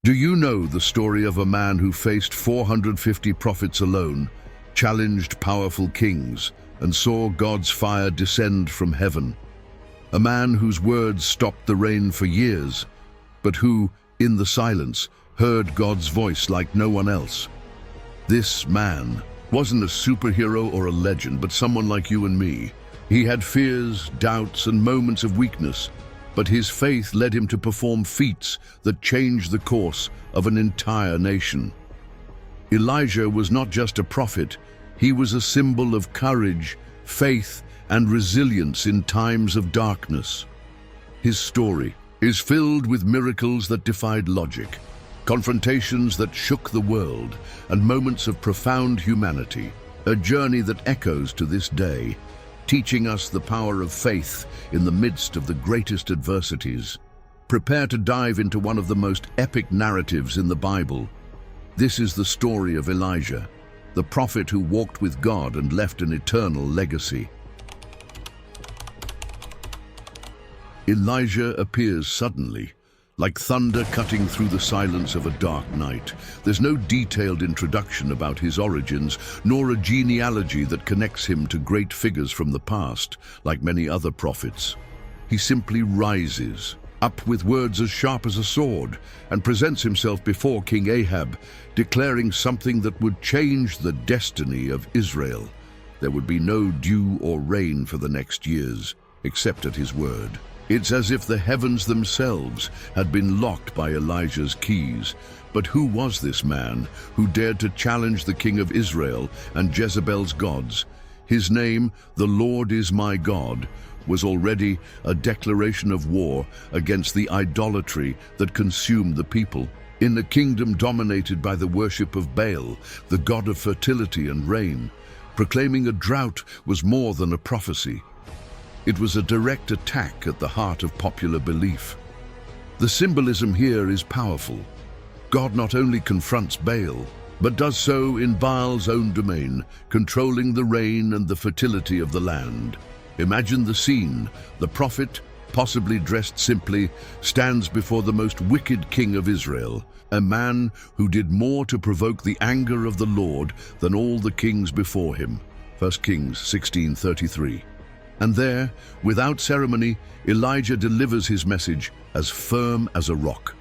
Do you know the story of a man who faced 450 prophets alone, challenged powerful kings, and saw God's fire descend from heaven? A man whose words stopped the rain for years, but who, in the silence, heard God's voice like no one else. This man wasn't a superhero or a legend, but someone like you and me. He had fears, doubts, and moments of weakness, but his faith led him to perform feats that changed the course of an entire nation. Elijah was not just a prophet, he was a symbol of courage, faith, and resilience in times of darkness. His story is filled with miracles that defied logic, confrontations that shook the world, and moments of profound humanity, a journey that echoes to this day, teaching us the power of faith in the midst of the greatest adversities. Prepare to dive into one of the most epic narratives in the Bible. This is the story of Elijah, the prophet who walked with God and left an eternal legacy. Elijah appears suddenly, like thunder cutting through the silence of a dark night. There's no detailed introduction about his origins, nor a genealogy that connects him to great figures from the past, like many other prophets. He simply rises, up with words as sharp as a sword, and presents himself before King Ahab, declaring something that would change the destiny of Israel. There would be no dew or rain for the next years, except at his word. It's as if the heavens themselves had been locked by Elijah's keys. But who was this man who dared to challenge the king of Israel and Jezebel's gods? His name, "The Lord is my God," was already a declaration of war against the idolatry that consumed the people. In a kingdom dominated by the worship of Baal, the god of fertility and rain, proclaiming a drought was more than a prophecy. It was a direct attack at the heart of popular belief. The symbolism here is powerful. God not only confronts Baal, but does so in Baal's own domain, controlling the rain and the fertility of the land. Imagine the scene. The prophet, possibly dressed simply, stands before the most wicked king of Israel, a man who did more to provoke the anger of the Lord than all the kings before him. 1 Kings 16:33. And there, without ceremony, Elijah delivers his message as firm as a rock.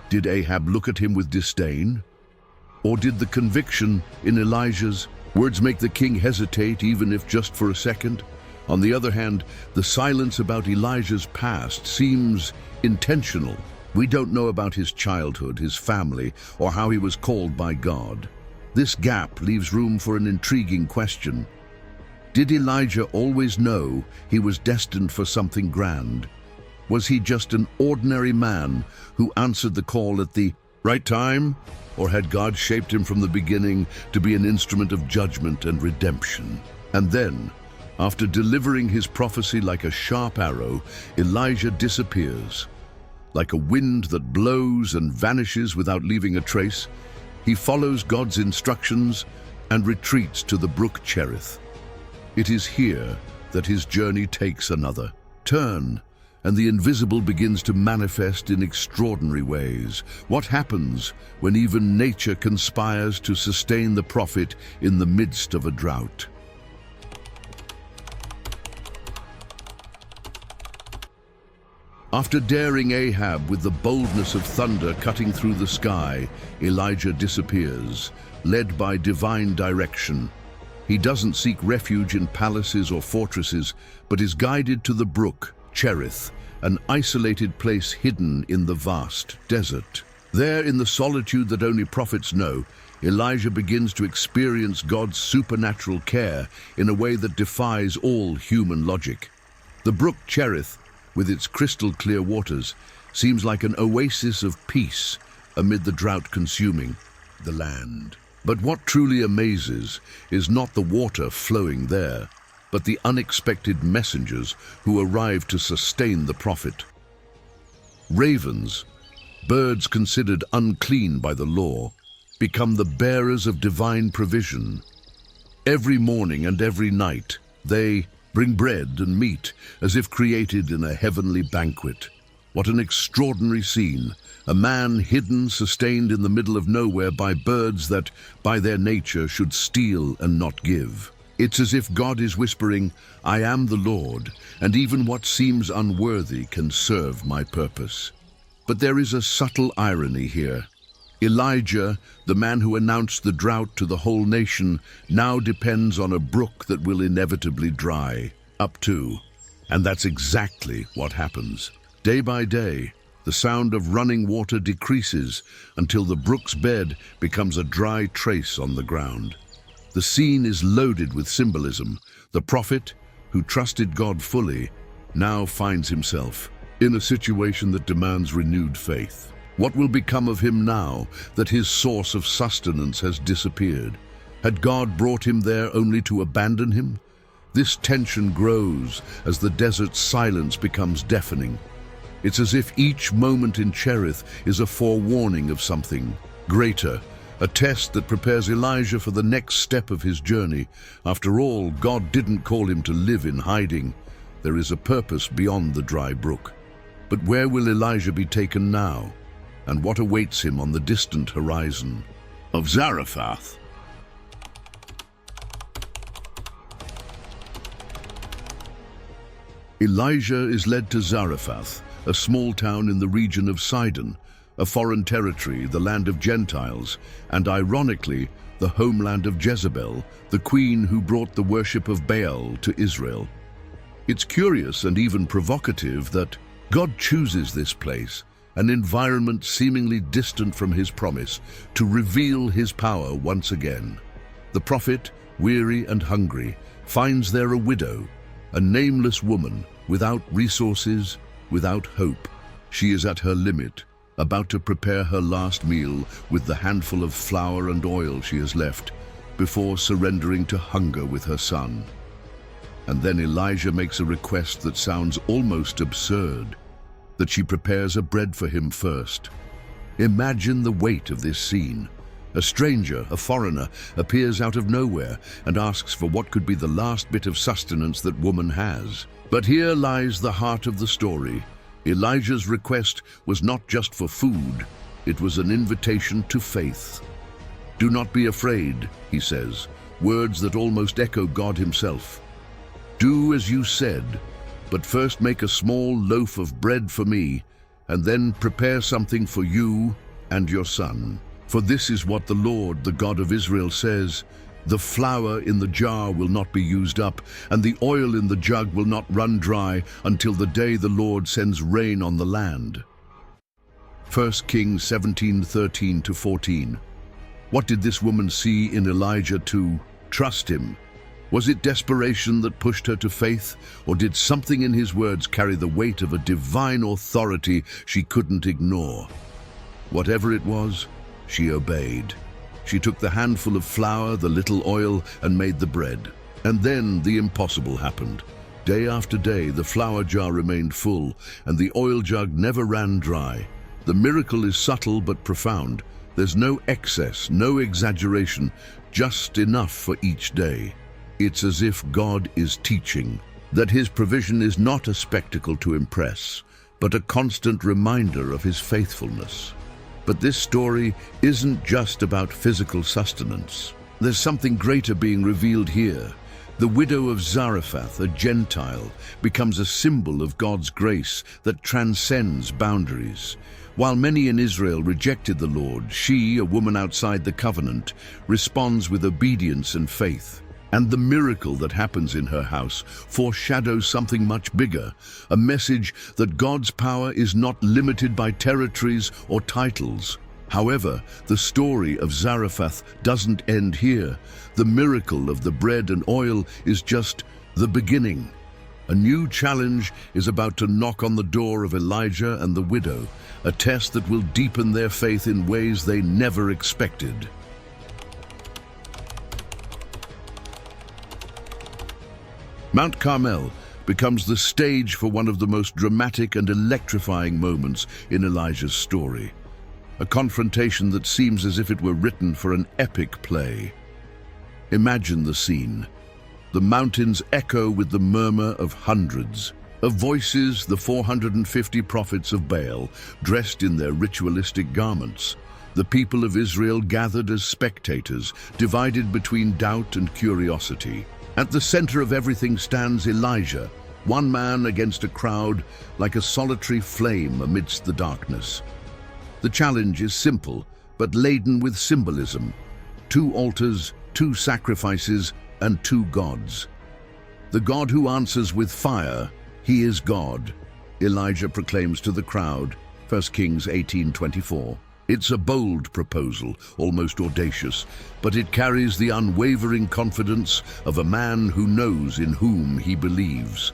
Did Ahab look at him with disdain? Or did the conviction in Elijah's words make the king hesitate, even if just for a second? On the other hand, the silence about Elijah's past seems intentional. We don't know about his childhood, his family, or how he was called by God. This gap leaves room for an intriguing question. Did Elijah always know he was destined for something grand? Was he just an ordinary man who answered the call at the right time? Or had God shaped him from the beginning to be an instrument of judgment and redemption? And then, after delivering his prophecy like a sharp arrow, Elijah disappears. Like a wind that blows and vanishes without leaving a trace, he follows God's instructions and retreats to the brook Chariot. It is here that his journey takes another turn, and the invisible begins to manifest in extraordinary ways. What happens when even nature conspires to sustain the prophet in the midst of a drought? After daring Ahab with the boldness of thunder cutting through the sky, Elijah disappears, led by divine direction. He doesn't seek refuge in palaces or fortresses, but is guided to the brook, Chariot, an isolated place hidden in the vast desert. There, in the solitude that only prophets know, Elijah begins to experience God's supernatural care in a way that defies all human logic. The brook Chariot, with its crystal-clear waters, seems like an oasis of peace amid the drought consuming the land. But what truly amazes is not the water flowing there, but the unexpected messengers who arrive to sustain the prophet. Ravens, birds considered unclean by the law, become the bearers of divine provision. Every morning and every night, they bring bread and meat as if created in a heavenly banquet. What an extraordinary scene. A man hidden, sustained in the middle of nowhere by birds that, by their nature, should steal and not give. It's as if God is whispering, "I am the Lord, and even what seems unworthy can serve my purpose." But there is a subtle irony here. Elijah, the man who announced the drought to the whole nation, now depends on a brook that will inevitably dry up to. And that's exactly what happens. Day by day, the sound of running water decreases until the brook's bed becomes a dry trace on the ground. The scene is loaded with symbolism. The prophet, who trusted God fully, now finds himself in a situation that demands renewed faith. What will become of him now that his source of sustenance has disappeared? Had God brought him there only to abandon him? This tension grows as the desert's silence becomes deafening. It's as if each moment in Chariot is a forewarning of something greater, a test that prepares Elijah for the next step of his journey. After all, God didn't call him to live in hiding. There is a purpose beyond the dry brook. But where will Elijah be taken now? And what awaits him on the distant horizon of Zarephath? Elijah is led to Zarephath, a small town in the region of Sidon, a foreign territory, the land of Gentiles, and ironically, the homeland of Jezebel, the queen who brought the worship of Baal to Israel. It's curious and even provocative that God chooses this place, an environment seemingly distant from his promise, to reveal his power once again. The prophet, weary and hungry, finds there a widow, a nameless woman, without resources, without hope. She is at her limit, about to prepare her last meal with the handful of flour and oil she has left, before surrendering to hunger with her son. And then Elijah makes a request that sounds almost absurd, that she prepares a bread for him first. Imagine the weight of this scene. A stranger, a foreigner, appears out of nowhere and asks for what could be the last bit of sustenance that woman has. But here lies the heart of the story. Elijah's request was not just for food, it was an invitation to faith. "Do not be afraid," he says, words that almost echo God himself. "Do as you said, but first make a small loaf of bread for me, and then prepare something for you and your son. For this is what the Lord, the God of Israel, says, the flour in the jar will not be used up, and the oil in the jug will not run dry until the day the Lord sends rain on the land." 1 Kings 17:13-14. What did this woman see in Elijah to trust him? Was it desperation that pushed her to faith, or did something in his words carry the weight of a divine authority she couldn't ignore? Whatever it was, she obeyed. She took the handful of flour, the little oil, and made the bread. And then the impossible happened. Day after day, the flour jar remained full, and the oil jug never ran dry. The miracle is subtle but profound. There's no excess, no exaggeration, just enough for each day. It's as if God is teaching that his provision is not a spectacle to impress, but a constant reminder of his faithfulness. But this story isn't just about physical sustenance. There's something greater being revealed here. The widow of Zarephath, a Gentile, becomes a symbol of God's grace that transcends boundaries. While many in Israel rejected the Lord, she, a woman outside the covenant, responds with obedience and faith. And the miracle that happens in her house foreshadows something much bigger, a message that God's power is not limited by territories or titles. However, the story of Zarephath doesn't end here. The miracle of the bread and oil is just the beginning. A new challenge is about to knock on the door of Elijah and the widow, a test that will deepen their faith in ways they never expected. Mount Carmel becomes the stage for one of the most dramatic and electrifying moments in Elijah's story. A confrontation that seems as if it were written for an epic play. Imagine the scene. The mountains echo with the murmur of hundreds. Of voices, the 450 prophets of Baal, dressed in their ritualistic garments. The people of Israel gathered as spectators, divided between doubt and curiosity. At the center of everything stands Elijah, one man against a crowd, like a solitary flame amidst the darkness. The challenge is simple, but laden with symbolism. 2 altars, 2 sacrifices, and 2 gods. The God who answers with fire, he is God, Elijah proclaims to the crowd, 1 Kings 18:24. It's a bold proposal, almost audacious, but it carries the unwavering confidence of a man who knows in whom he believes.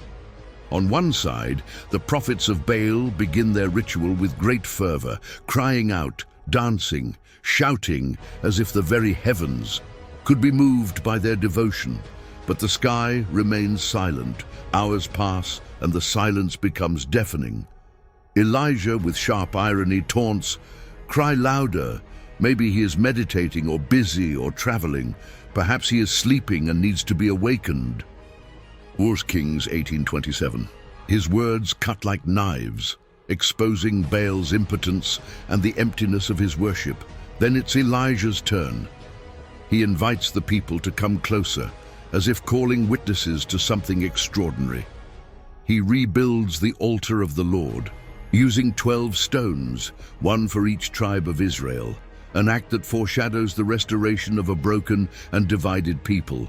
On one side, the prophets of Baal begin their ritual with great fervor, crying out, dancing, shouting, as if the very heavens could be moved by their devotion. But the sky remains silent. Hours pass, and the silence becomes deafening. Elijah, with sharp irony, taunts, "Cry louder. Maybe he is meditating or busy or traveling. Perhaps he is sleeping and needs to be awakened." 1 Kings 18:27. His words cut like knives, exposing Baal's impotence and the emptiness of his worship. Then it's Elijah's turn. He invites the people to come closer, as if calling witnesses to something extraordinary. He rebuilds the altar of the Lord, using 12 stones, one for each tribe of Israel, an act that foreshadows the restoration of a broken and divided people.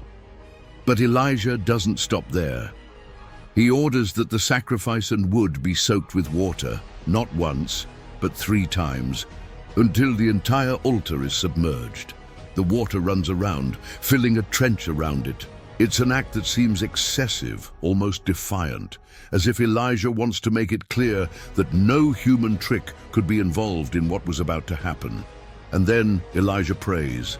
But Elijah doesn't stop there. He orders that the sacrifice and wood be soaked with water, not once, but 3 times, until the entire altar is submerged. The water runs around, filling a trench around it. It's an act that seems excessive, almost defiant, as if Elijah wants to make it clear that no human trick could be involved in what was about to happen. And then Elijah prays.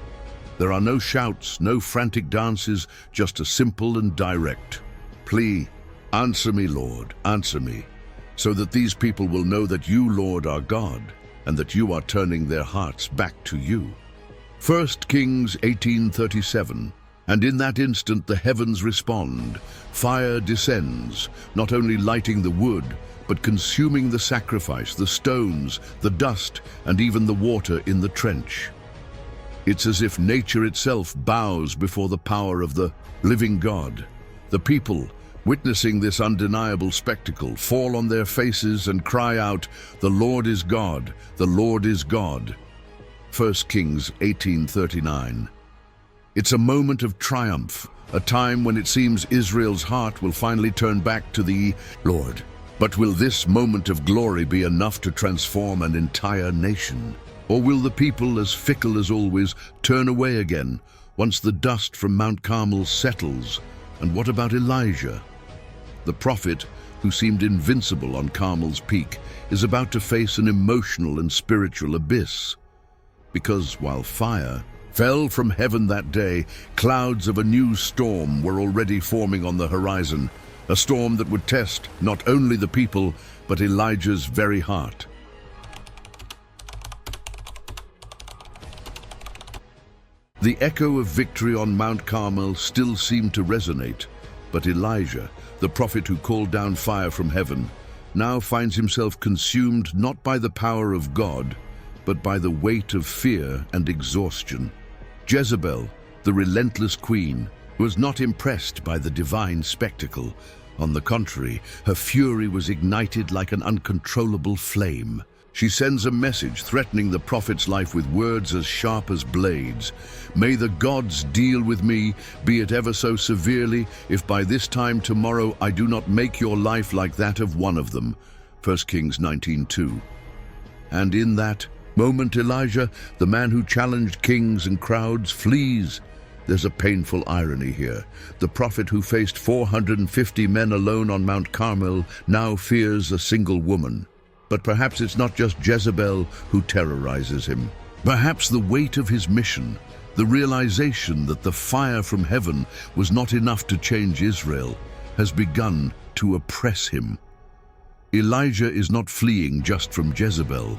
There are no shouts, no frantic dances, just a simple and direct plea. "Answer me, Lord, answer me, so that these people will know that you, Lord, are God, and that you are turning their hearts back to you." 1 Kings 18:37. And in that instant the heavens respond. Fire descends, not only lighting the wood, but consuming the sacrifice, the stones, the dust, and even the water in the trench. It's as if nature itself bows before the power of the living God. The people, witnessing this undeniable spectacle, fall on their faces and cry out, "The Lord is God, the Lord is God." 1 Kings 18:39. It's a moment of triumph, a time when it seems Israel's heart will finally turn back to the Lord. But will this moment of glory be enough to transform an entire nation? Or will the people, as fickle as always, turn away again once the dust from Mount Carmel settles? And what about Elijah? The prophet, who seemed invincible on Carmel's peak, is about to face an emotional and spiritual abyss. Because while fire fell from heaven that day, clouds of a new storm were already forming on the horizon, a storm that would test not only the people, but Elijah's very heart. The echo of victory on Mount Carmel still seemed to resonate, but Elijah, the prophet who called down fire from heaven, now finds himself consumed not by the power of God, but by the weight of fear and exhaustion. Jezebel, the relentless queen, was not impressed by the divine spectacle. On the contrary, her fury was ignited like an uncontrollable flame. She sends a message threatening the prophet's life with words as sharp as blades. "May the gods deal with me, be it ever so severely, if by this time tomorrow I do not make your life like that of one of them." 1 Kings 19:2. And in that moment, Elijah, the man who challenged kings and crowds, flees. There's a painful irony here. The prophet who faced 450 men alone on Mount Carmel now fears a single woman. But perhaps it's not just Jezebel who terrorizes him. Perhaps the weight of his mission, the realization that the fire from heaven was not enough to change Israel, has begun to oppress him. Elijah is not fleeing just from Jezebel.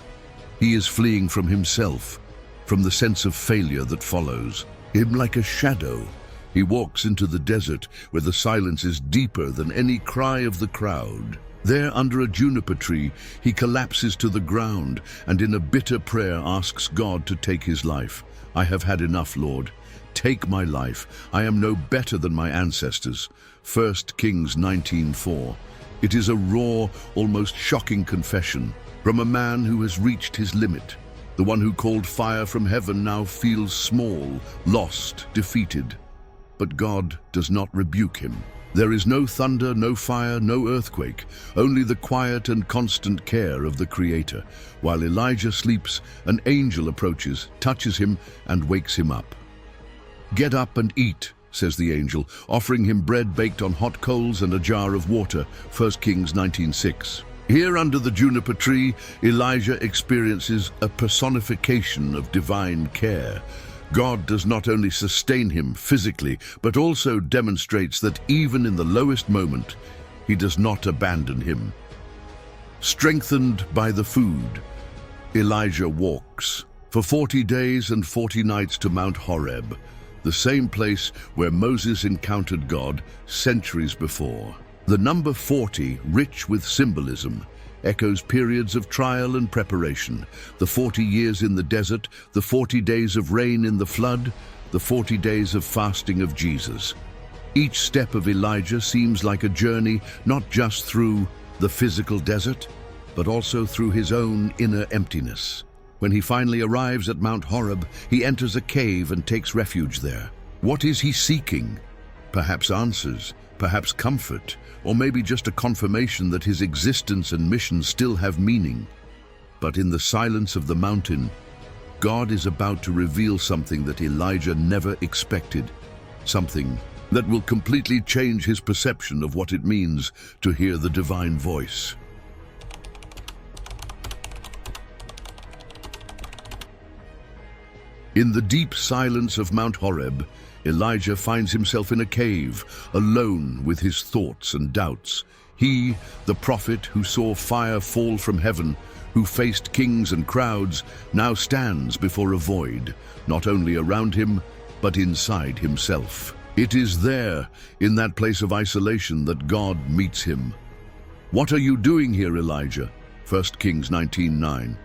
He is fleeing from himself, from the sense of failure that follows him like a shadow. He walks into the desert where the silence is deeper than any cry of the crowd. There, under a juniper tree, he collapses to the ground and in a bitter prayer asks God to take his life. "I have had enough, Lord. Take my life. I am no better than my ancestors." 1 Kings 19:4. It is a raw, almost shocking confession from a man who has reached his limit. The one who called fire from heaven now feels small, lost, defeated. But God does not rebuke him. There is no thunder, no fire, no earthquake, only the quiet and constant care of the Creator. While Elijah sleeps, an angel approaches, touches him, and wakes him up. "Get up and eat," says the angel, offering him bread baked on hot coals and a jar of water, 1 Kings 19:6. Here under the juniper tree, Elijah experiences a personification of divine care. God does not only sustain him physically, but also demonstrates that even in the lowest moment, he does not abandon him. Strengthened by the food, Elijah walks for 40 days and 40 nights to Mount Horeb, the same place where Moses encountered God centuries before. The number 40, rich with symbolism, echoes periods of trial and preparation. The 40 years in the desert, the 40 days of rain in the flood, the 40 days of fasting of Jesus. Each step of Elijah seems like a journey not just through the physical desert, but also through his own inner emptiness. When he finally arrives at Mount Horeb, he enters a cave and takes refuge there. What is he seeking? Perhaps answers, perhaps comfort, or maybe just a confirmation that his existence and mission still have meaning. But in the silence of the mountain, God is about to reveal something that Elijah never expected, something that will completely change his perception of what it means to hear the divine voice. In the deep silence of Mount Horeb, Elijah finds himself in a cave, alone with his thoughts and doubts. He, the prophet who saw fire fall from heaven, who faced kings and crowds, now stands before a void, not only around him, but inside himself. It is there, in that place of isolation, that God meets him. "What are you doing here, Elijah?" 1 Kings 19:9.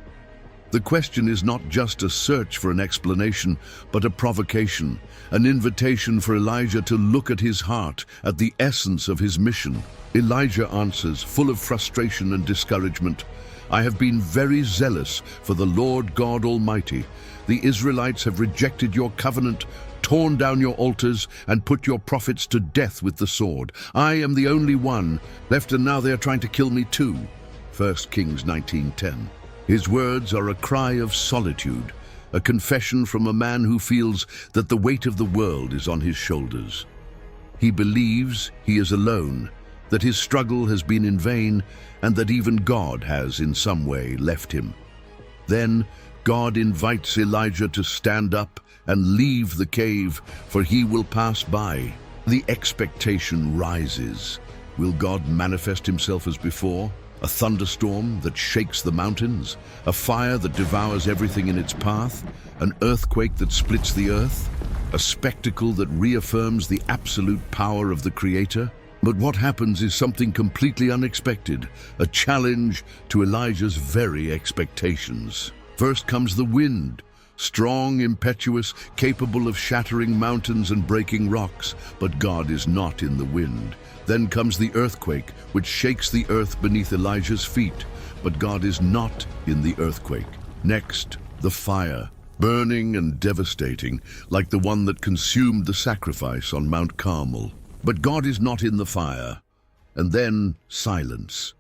The question is not just a search for an explanation, but a provocation, an invitation for Elijah to look at his heart, at the essence of his mission. Elijah answers, full of frustration and discouragement, "I have been very zealous for the Lord God Almighty. The Israelites have rejected your covenant, torn down your altars, and put your prophets to death with the sword. I am the only one left, and now they are trying to kill me too." 1 Kings 19:10. His words are a cry of solitude, a confession from a man who feels that the weight of the world is on his shoulders. He believes he is alone, that his struggle has been in vain, and that even God has in some way left him. Then God invites Elijah to stand up and leave the cave, for he will pass by. The expectation rises. Will God manifest himself as before? A thunderstorm that shakes the mountains, a fire that devours everything in its path, an earthquake that splits the earth, a spectacle that reaffirms the absolute power of the Creator. But what happens is something completely unexpected, a challenge to Elijah's very expectations. First comes the wind, strong, impetuous, capable of shattering mountains and breaking rocks, but God is not in the wind. Then comes the earthquake, which shakes the earth beneath Elijah's feet, but God is not in the earthquake. Next, the fire, burning and devastating, like the one that consumed the sacrifice on Mount Carmel. But God is not in the fire. And then silence,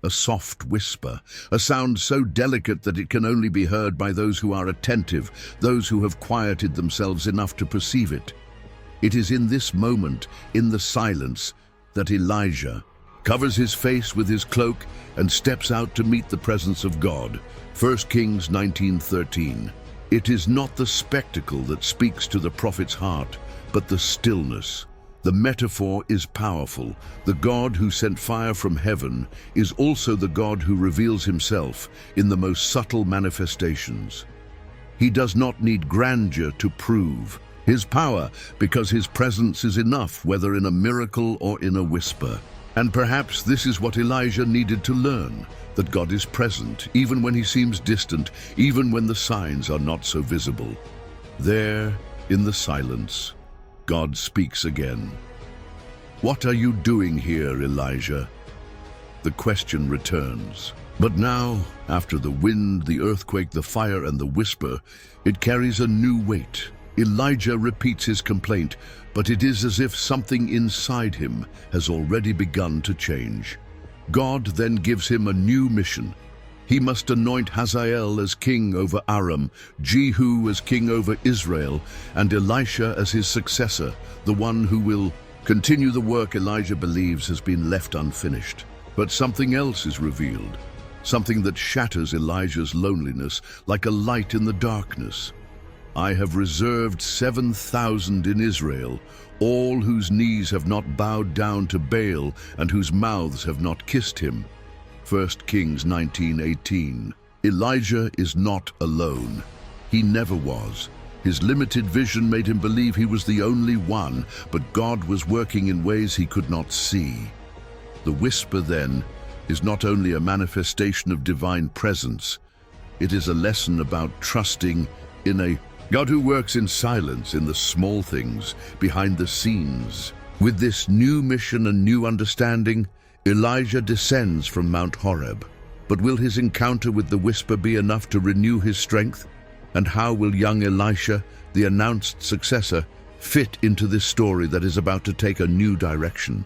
a soft whisper, a sound so delicate that it can only be heard by those who are attentive, those who have quieted themselves enough to perceive it. It is in this moment, in the silence, that Elijah covers his face with his cloak and steps out to meet the presence of God. 1 Kings 19:13. It is not the spectacle that speaks to the prophet's heart, but the stillness. The metaphor is powerful. The God who sent fire from heaven is also the God who reveals himself in the most subtle manifestations. He does not need grandeur to prove His power, because his presence is enough, whether in a miracle or in a whisper. And perhaps this is what Elijah needed to learn, that God is present, even when he seems distant, even when the signs are not so visible. There, in the silence, God speaks again. "What are you doing here, Elijah?" The question returns. But now, after the wind, the earthquake, the fire, and the whisper, it carries a new weight. Elijah repeats his complaint, but it is as if something inside him has already begun to change. God then gives him a new mission. He must anoint Hazael as king over Aram, Jehu as king over Israel, and Elisha as his successor, the one who will continue the work Elijah believes has been left unfinished. But something else is revealed, something that shatters Elijah's loneliness like a light in the darkness. "I have reserved 7,000 in Israel, all whose knees have not bowed down to Baal and whose mouths have not kissed him." 1 Kings 19:18. Elijah is not alone. He never was. His limited vision made him believe he was the only one, but God was working in ways he could not see. The whisper, then, is not only a manifestation of divine presence, it is a lesson about trusting in a God who works in silence, in the small things, behind the scenes. With this new mission and new understanding, Elijah descends from Mount Horeb. But will his encounter with the whisper be enough to renew his strength? And how will young Elisha, the announced successor, fit into this story that is about to take a new direction?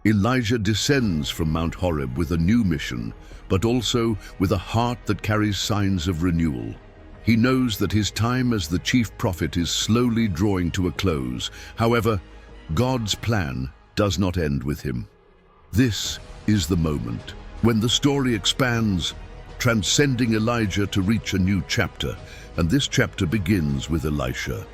Elijah descends from Mount Horeb with a new mission, but also with a heart that carries signs of renewal. He knows that his time as the chief prophet is slowly drawing to a close. However, God's plan does not end with him. This is the moment when the story expands, transcending Elijah to reach a new chapter, and this chapter begins with Elisha.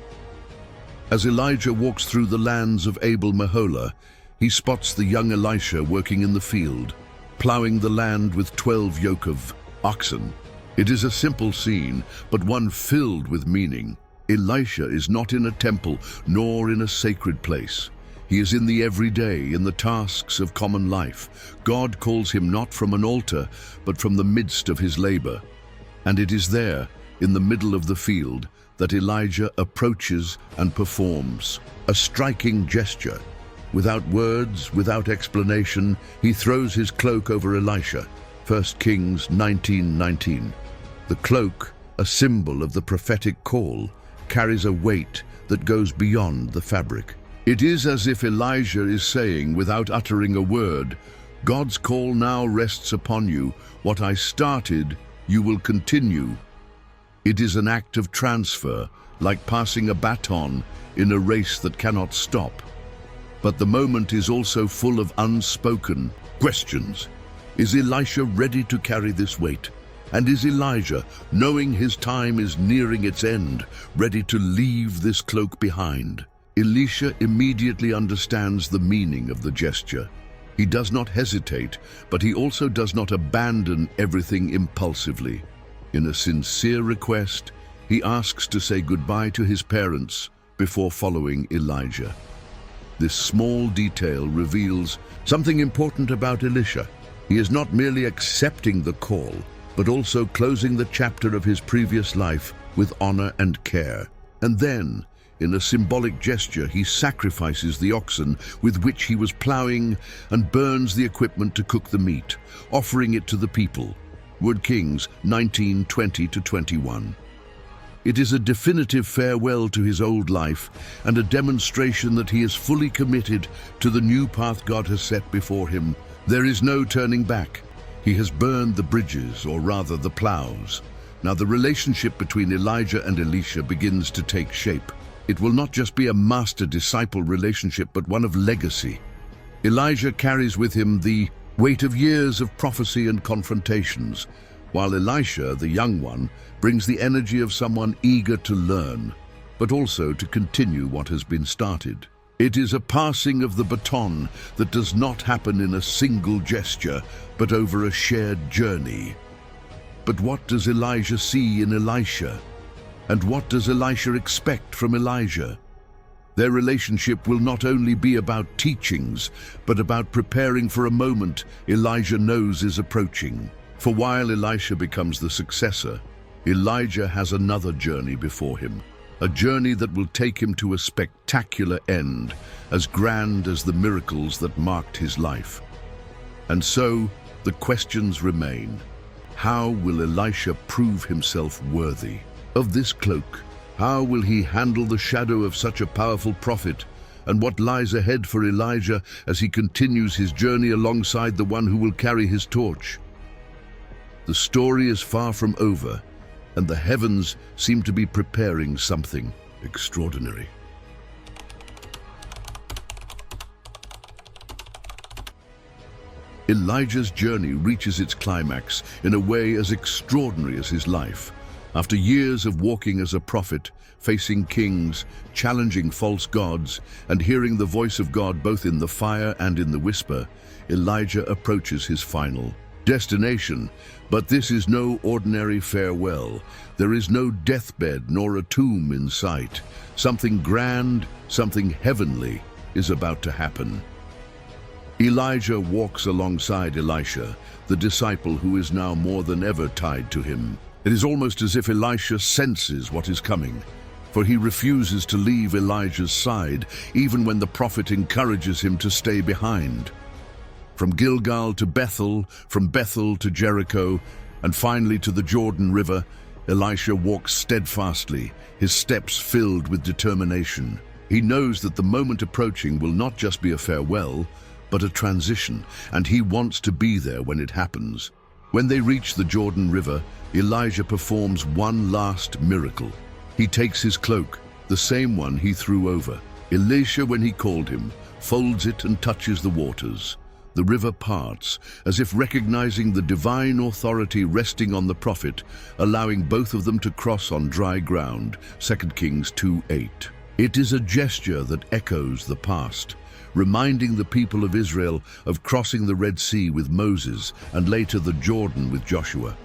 As Elijah walks through the lands of Abel-Meholah, he spots the young Elisha working in the field, plowing the land with 12 yoke of oxen. It is a simple scene, but one filled with meaning. Elisha is not in a temple, nor in a sacred place. He is in the everyday, in the tasks of common life. God calls him not from an altar, but from the midst of his labor. And it is there, in the middle of the field, that Elijah approaches and performs a striking gesture. Without words, without explanation, he throws his cloak over Elisha. 1 Kings 19:19. The cloak, a symbol of the prophetic call, carries a weight that goes beyond the fabric. It is as if Elijah is saying, without uttering a word, "God's call now rests upon you. What I started, you will continue." It is an act of transfer, like passing a baton in a race that cannot stop. But the moment is also full of unspoken questions. Is Elisha ready to carry this weight? And is Elijah, knowing his time is nearing its end, ready to leave this cloak behind? Elisha immediately understands the meaning of the gesture. He does not hesitate, but he also does not abandon everything impulsively. In a sincere request, he asks to say goodbye to his parents before following Elijah. This small detail reveals something important about Elisha. He is not merely accepting the call, but also closing the chapter of his previous life with honor and care. And then, in a symbolic gesture, he sacrifices the oxen with which he was plowing and burns the equipment to cook the meat, offering it to the people. 1 Kings 19:20-21. It is a definitive farewell to his old life and a demonstration that he is fully committed to the new path God has set before him. There is no turning back. He has burned the bridges, or rather the plows. Now the relationship between Elijah and Elisha begins to take shape. It will not just be a master-disciple relationship, but one of legacy. Elijah carries with him the weight of years of prophecy and confrontations, while Elisha, the young one, brings the energy of someone eager to learn, but also to continue what has been started. It is a passing of the baton that does not happen in a single gesture, but over a shared journey. But what does Elijah see in Elisha? And what does Elisha expect from Elijah? Their relationship will not only be about teachings, but about preparing for a moment Elijah knows is approaching. For while Elisha becomes the successor, Elijah has another journey before him, a journey that will take him to a spectacular end, as grand as the miracles that marked his life. And so, the questions remain. How will Elisha prove himself worthy of this cloak? How will he handle the shadow of such a powerful prophet? And what lies ahead for Elijah as he continues his journey alongside the one who will carry his torch? The story is far from over, and the heavens seem to be preparing something extraordinary. Elijah's journey reaches its climax in a way as extraordinary as his life. After years of walking as a prophet, facing kings, challenging false gods, and hearing the voice of God both in the fire and in the whisper, Elijah approaches his final destination. But this is no ordinary farewell. There is no deathbed nor a tomb in sight. Something grand, something heavenly is about to happen. Elijah walks alongside Elisha, the disciple who is now more than ever tied to him. It is almost as if Elisha senses what is coming, for he refuses to leave Elijah's side, even when the prophet encourages him to stay behind. From Gilgal to Bethel, from Bethel to Jericho, and finally to the Jordan River, Elisha walks steadfastly, his steps filled with determination. He knows that the moment approaching will not just be a farewell, but a transition, and he wants to be there when it happens. When they reach the Jordan River, Elijah performs one last miracle. He takes his cloak, the same one he threw over. Elisha, when he called him, folds it and touches the waters. The river parts, as if recognizing the divine authority resting on the prophet, allowing both of them to cross on dry ground, 2 Kings 2:8. It is a gesture that echoes the past, reminding the people of Israel of crossing the Red Sea with Moses and later the Jordan with Joshua.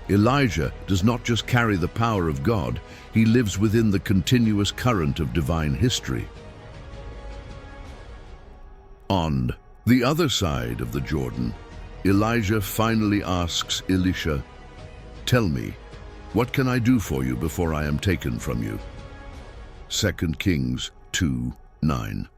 Elijah does not just carry the power of God, he lives within the continuous current of divine history. On the other side of the Jordan, Elijah finally asks Elisha, "Tell me, what can I do for you before I am taken from you?" 2 Kings 2:9.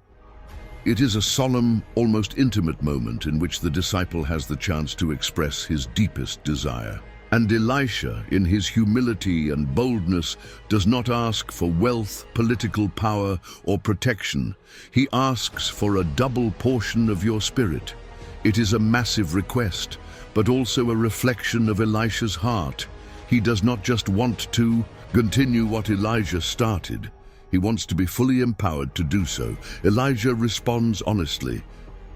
It is a solemn, almost intimate moment in which the disciple has the chance to express his deepest desire. And Elisha, in his humility and boldness, does not ask for wealth, political power, or protection. He asks for a double portion of your spirit. It is a massive request, but also a reflection of Elisha's heart. He does not just want to continue what Elijah started. He wants to be fully empowered to do so. Elijah responds honestly,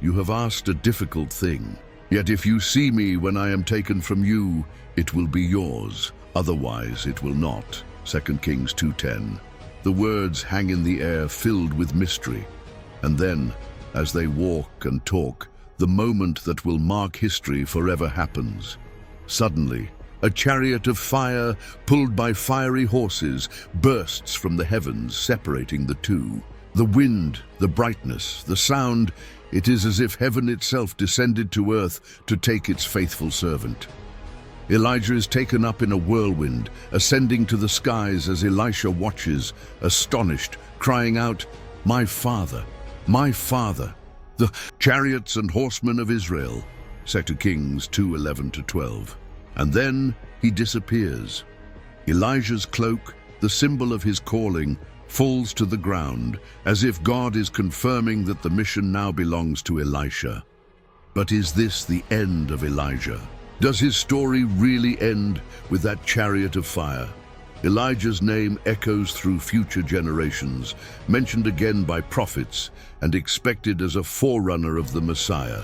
"You have asked a difficult thing. Yet if you see me when I am taken from you, it will be yours. Otherwise it will not." 2 Kings 2:10. The words hang in the air, filled with mystery. And then, as they walk and talk, the moment that will mark history forever happens. Suddenly, a chariot of fire, pulled by fiery horses, bursts from the heavens, separating the two. The wind, the brightness, the sound, it is as if heaven itself descended to earth to take its faithful servant. Elijah is taken up in a whirlwind, ascending to the skies as Elisha watches, astonished, crying out, "My father, my father, the chariots and horsemen of Israel." 2 Kings 2:11-12. And then he disappears. Elijah's cloak, the symbol of his calling, falls to the ground, as if God is confirming that the mission now belongs to Elisha. But is this the end of Elijah? Does his story really end with that chariot of fire? Elijah's name echoes through future generations, mentioned again by prophets and expected as a forerunner of the Messiah.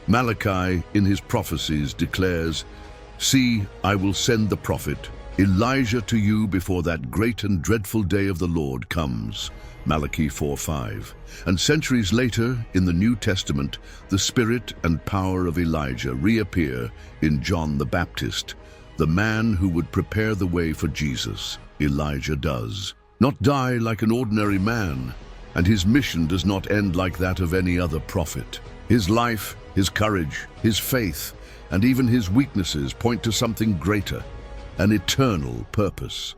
Malachi, in his prophecies, declares, "See, I will send the prophet Elijah to you before that great and dreadful day of the Lord comes." Malachi 4:5. And centuries later, in the New Testament, the spirit and power of Elijah reappear in John the Baptist, the man who would prepare the way for Jesus, Elijah does. Not die like an ordinary man, and his mission does not end like that of any other prophet. His life, his courage, his faith, and even his weaknesses point to something greater, an eternal purpose.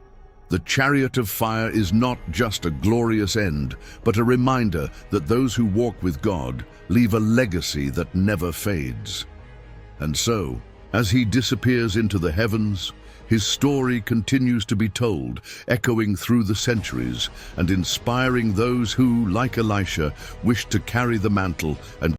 The chariot of fire is not just a glorious end, but a reminder that those who walk with God leave a legacy that never fades. And so, as he disappears into the heavens, his story continues to be told, echoing through the centuries and inspiring those who, like Elisha, wish to carry the mantle and